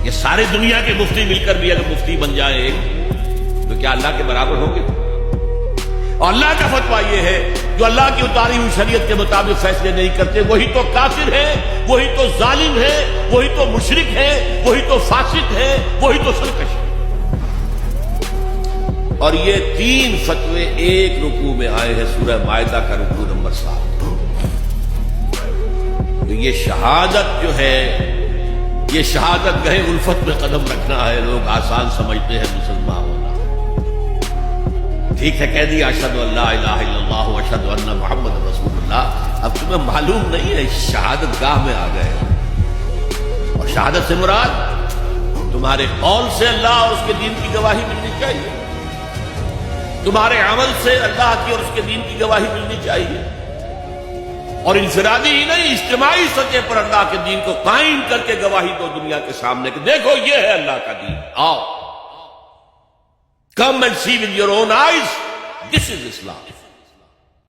یہ سارے دنیا کے مفتی مل کر بھی اگر مفتی بن جائیں ایک تو کیا اللہ کے برابر ہوں گے؟ اور اللہ کا فتویٰ یہ ہے جو اللہ کی اتاری ہوئی شریعت کے مطابق فیصلے نہیں کرتے وہی تو کافر ہے، وہی تو ظالم ہے، وہی تو مشرک ہے، وہی تو فاسق ہے، وہی تو سرکش ہے۔ اور یہ 3 فتوے ایک رکوع میں آئے ہیں، سورہ مائدہ کا رکوع نمبر 7۔ تو یہ شہادت جو ہے، یہ شہادت گہے الفت میں قدم رکھنا ہے۔ لوگ آسان سمجھتے ہیں مسلمان ہونا، ٹھیک ہے کہہ دیا اشہد ان لا الہ الا اللہ واشہد ان محمد رسول اللہ، اب تمہیں معلوم نہیں ہے شہادت گاہ میں آ گئے۔ اور شہادت سے مراد تمہارے قول سے اللہ اور اس کے دین کی گواہی ملنی چاہیے، تمہارے عمل سے اللہ کی اور اس کے دین کی گواہی ملنی چاہیے، اور انفرادی ہی نہیں اجتماعی سطح پر اللہ کے دین کو قائم کر کے گواہی دو دنیا کے سامنے کہ دیکھو یہ ہے اللہ کا دین، آؤ come and see with your own eyes, this is Islam.